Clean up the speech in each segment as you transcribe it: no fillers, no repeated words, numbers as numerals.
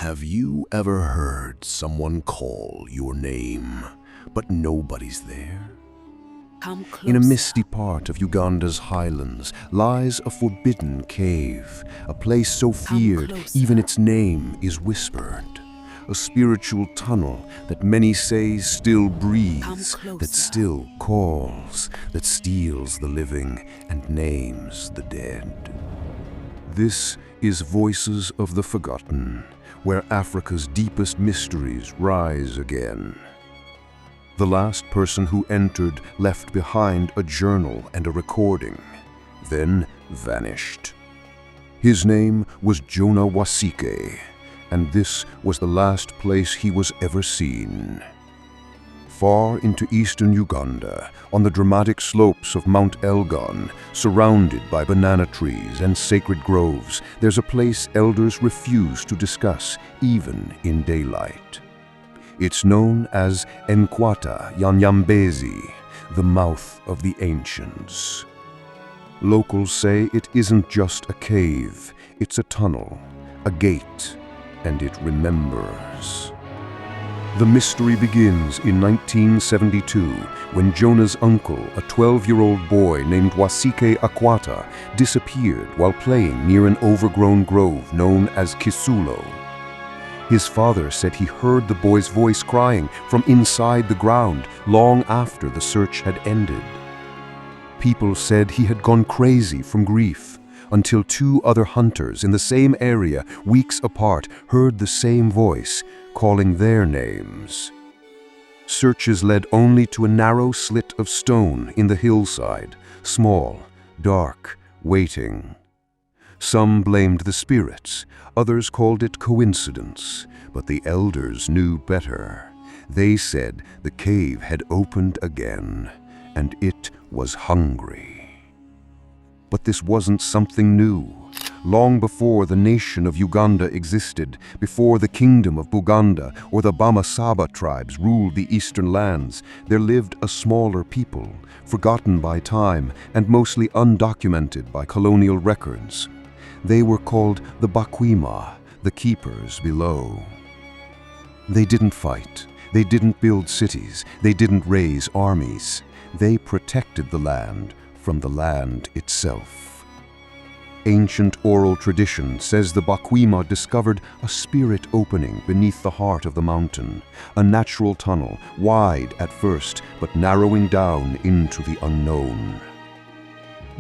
Have you ever heard someone call your name, but nobody's there? Come closer. In a misty part of Uganda's highlands lies a forbidden cave, a place so feared even its name is whispered. A spiritual tunnel that many say still breathes, that still calls, that steals the living and names the dead. This is Voices of the Forgotten, where Africa's deepest mysteries rise again. The last person who entered left behind a journal and a recording, then vanished. His name was Jonah Wasike, and this was the last place he was ever seen. Far into eastern Uganda, on the dramatic slopes of Mount Elgon, surrounded by banana trees and sacred groves, there's a place elders refuse to discuss, even in daylight. It's known as Enkwata, Nyambezi, the Mouth of the Ancients. Locals say it isn't just a cave, it's a tunnel, a gate, and it remembers. The mystery begins in 1972 when Jonah's uncle, a 12-year-old boy named Wasike Enkwata, disappeared while playing near an overgrown grove known as Kisulo. His father said he heard the boy's voice crying from inside the ground long after the search had ended. People said he had gone crazy from grief, until two other hunters in the same area, weeks apart, heard the same voice, calling their names. Searches led only to a narrow slit of stone in the hillside, small, dark, waiting. Some blamed the spirits, others called it coincidence, but the elders knew better. They said the cave had opened again, and it was hungry. But this wasn't something new. Long before the nation of Uganda existed, before the kingdom of Buganda or the Bamasaba tribes ruled the eastern lands, there lived a smaller people, forgotten by time and mostly undocumented by colonial records. They were called the Bakwima, the keepers below. They didn't fight. They didn't build cities. They didn't raise armies. They protected the land from the land itself. Ancient oral tradition says the Bakwima discovered a spirit opening beneath the heart of the mountain, a natural tunnel, wide at first, but narrowing down into the unknown.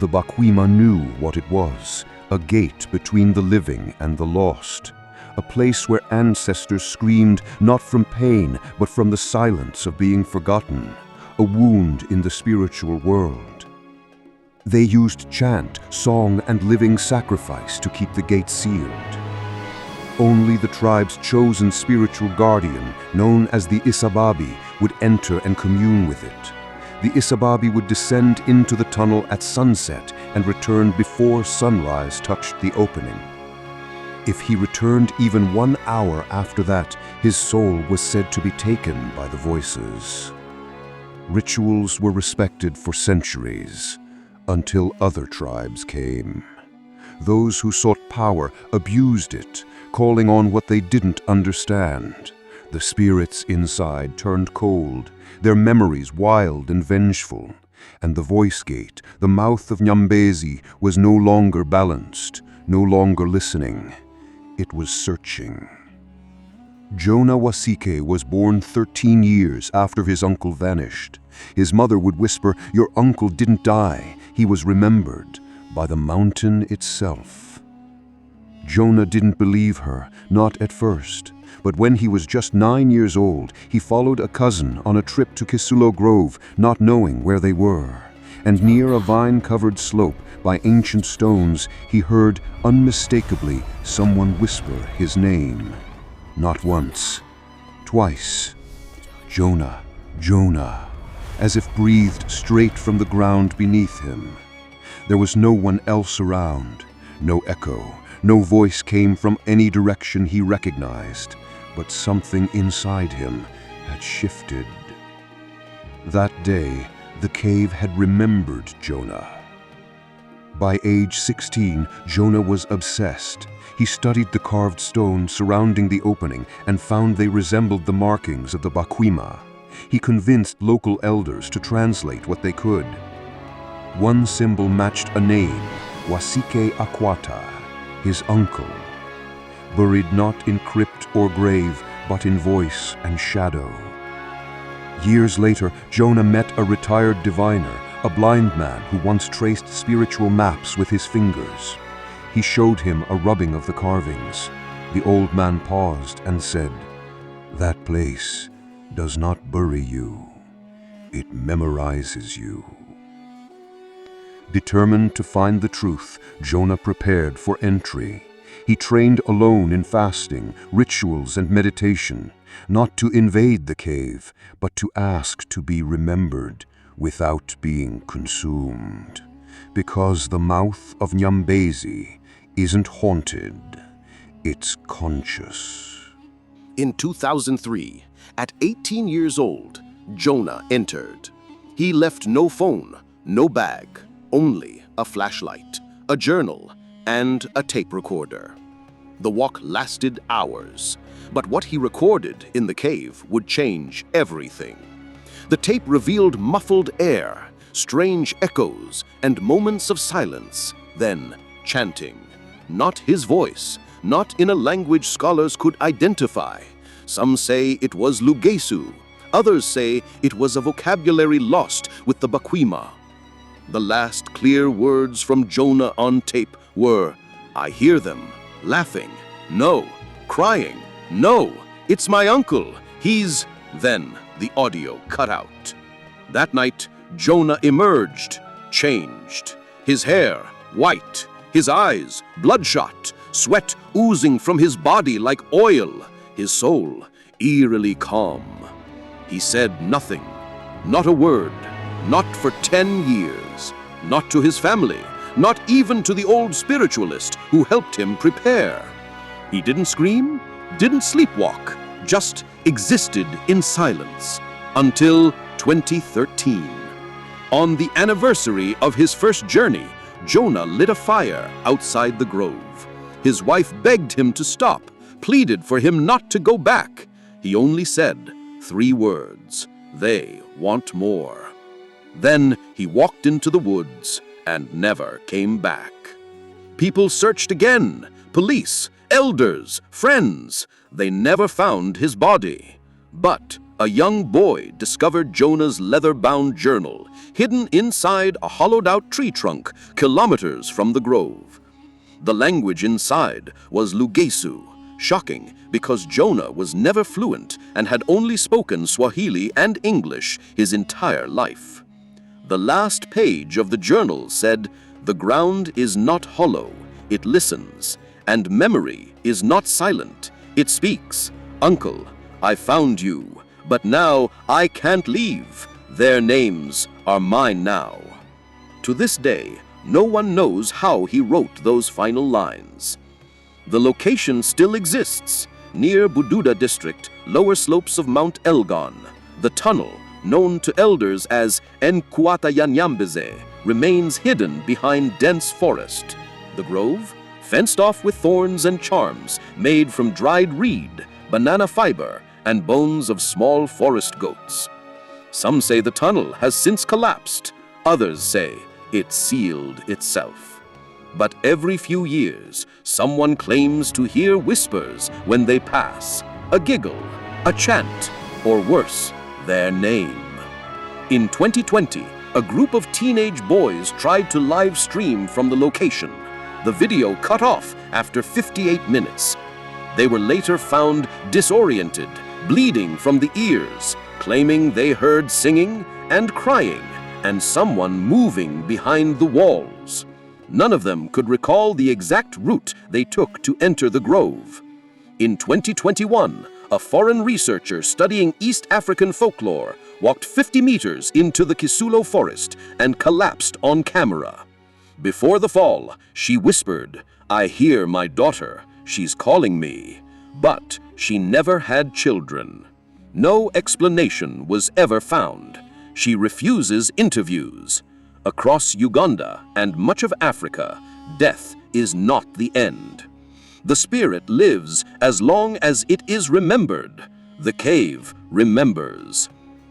The Bakwima knew what it was, a gate between the living and the lost, a place where ancestors screamed not from pain, but from the silence of being forgotten, a wound in the spiritual world. They used chant, song, and living sacrifice to keep the gate sealed. Only the tribe's chosen spiritual guardian, known as the Isababi, would enter and commune with it. The Isababi would descend into the tunnel at sunset and return before sunrise touched the opening. If he returned even 1 hour after that, his soul was said to be taken by the voices. Rituals were respected for centuries, until other tribes came. Those who sought power abused it, calling on what they didn't understand. The spirits inside turned cold, their memories wild and vengeful, and the voice gate, the mouth of Nyambezi, was no longer balanced, no longer listening. It was searching. Jonah Wasike was born 13 years after his uncle vanished. His mother would whisper, "Your uncle didn't die. He was remembered by the mountain itself." Jonah didn't believe her, not at first. But when he was just 9 years old, he followed a cousin on a trip to Kisulo Grove, not knowing where they were. And near a vine-covered slope by ancient stones, he heard unmistakably someone whisper his name. Not once, twice. Jonah, Jonah, as if breathed straight from the ground beneath him. There was no one else around, no echo, no voice came from any direction he recognized, but something inside him had shifted. That day, the cave had remembered Jonah. By age 16, Jonah was obsessed. He studied the carved stone surrounding the opening and found they resembled the markings of the Bakwima. He convinced local elders to translate what they could. One symbol matched a name, Wasike Enkwata, his uncle, buried not in crypt or grave, but in voice and shadow. Years later, Jonah met a retired diviner, a blind man who once traced spiritual maps with his fingers. He showed him a rubbing of the carvings. The old man paused and said, "That place does not bury you. It memorizes you." Determined to find the truth, Jonah prepared for entry. He trained alone in fasting, rituals, and meditation, not to invade the cave, but to ask to be remembered without being consumed. Because the mouth of Nyambezi isn't haunted, it's conscious. In 2003, at 18 years old, Jonah entered. He left no phone, no bag, only a flashlight, a journal, and a tape recorder. The walk lasted hours, but what he recorded in the cave would change everything. The tape revealed muffled air, strange echoes, and moments of silence, then chanting. Not his voice, not in a language scholars could identify. Some say it was Lugesu, others say it was a vocabulary lost with the Bakwima. The last clear words from Jonah on tape were, "I hear them, laughing, no, crying, no, it's my uncle, he's..." Then the audio cut out. That night, Jonah emerged, changed. His hair, white, his eyes, bloodshot, sweat oozing from his body like oil, his soul eerily calm. He said nothing, not a word, not for 10 years, not to his family, not even to the old spiritualist who helped him prepare. He didn't scream, didn't sleepwalk, just existed in silence until 2013. On the anniversary of his first journey, Jonah lit a fire outside the grove. His wife begged him to stop, pleaded for him not to go back. He only said 3 words, "They want more." Then he walked into the woods and never came back. People searched again, police, elders, friends. They never found his body. But a young boy discovered Jonah's leather-bound journal, hidden inside a hollowed-out tree trunk kilometers from the grove. The language inside was Lugesu, shocking because Jonah was never fluent and had only spoken Swahili and English his entire life. The last page of the journal said, "The ground is not hollow, it listens, and memory is not silent, it speaks. Uncle, I found you, but now I can't leave. Their names are mine now." To this day, no one knows how he wrote those final lines. The location still exists, near Bududa district, lower slopes of Mount Elgon. The tunnel, known to elders as Enkwata Nyambezi, remains hidden behind dense forest. The grove, fenced off with thorns and charms made from dried reed, banana fiber, and bones of small forest goats. Some say the tunnel has since collapsed. Others say it sealed itself. But every few years, someone claims to hear whispers when they pass, a giggle, a chant, or worse, their name. In 2020, a group of teenage boys tried to live stream from the location. The video cut off after 58 minutes. They were later found disoriented, bleeding from the ears, claiming they heard singing and crying and someone moving behind the walls. None of them could recall the exact route they took to enter the grove. In 2021, a foreign researcher studying East African folklore walked 50 meters into the Kisulo forest and collapsed on camera. Before the fall, she whispered, "I hear my daughter, she's calling me." But she never had children. No explanation was ever found. She refuses interviews. Across Uganda and much of Africa, death is not the end. The spirit lives as long as it is remembered. The cave remembers.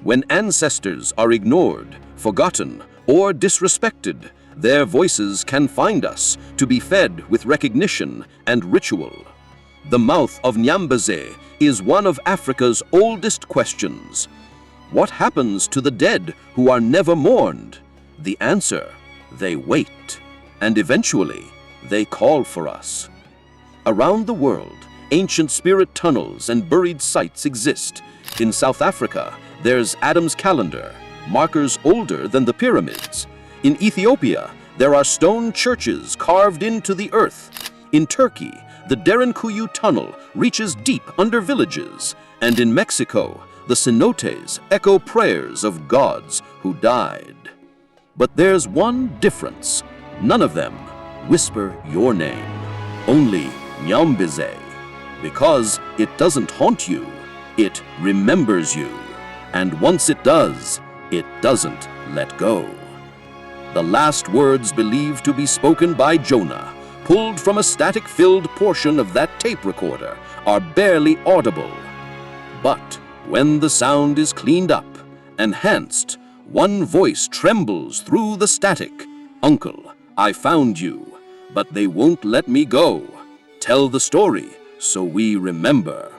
When ancestors are ignored, forgotten, or disrespected, their voices can find us to be fed with recognition and ritual. The Mouth of Nyambezi is one of Africa's oldest questions. What happens to the dead who are never mourned? The answer: they wait, and eventually they call for us. Around the world, ancient spirit tunnels and buried sites exist. In South Africa, there's Adam's calendar, markers older than the pyramids. In Ethiopia, there are stone churches carved into the earth. In Turkey, the Derinkuyu tunnel reaches deep under villages. And in Mexico, the cenotes echo prayers of gods who died. But there's one difference. None of them whisper your name. Only Nyambezi. Because it doesn't haunt you, it remembers you. And once it does, it doesn't let go. The last words believed to be spoken by Jonah, pulled from a static-filled portion of that tape recorder, are barely audible. But when the sound is cleaned up, enhanced, one voice trembles through the static. "Uncle, I found you, but they won't let me go. Tell the story so we remember."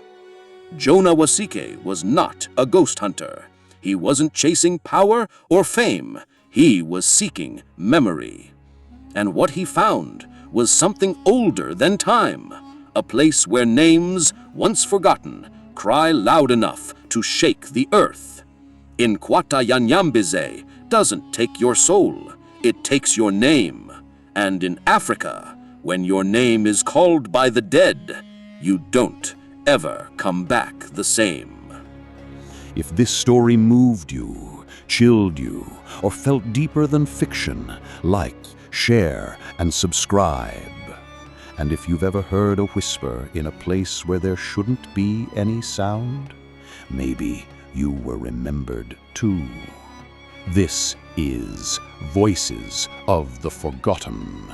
Jonah Wasike was not a ghost hunter. He wasn't chasing power or fame. He was seeking memory. And what he found was something older than time, a place where names, once forgotten, cry loud enough to shake the earth. Enkwata Nyambezi doesn't take your soul, it takes your name. And in Africa, when your name is called by the dead, you don't ever come back the same. If this story moved you, chilled you, or felt deeper than fiction, like, share, and subscribe. And if you've ever heard a whisper in a place where there shouldn't be any sound, maybe you were remembered too. This is Voices of the Forgotten.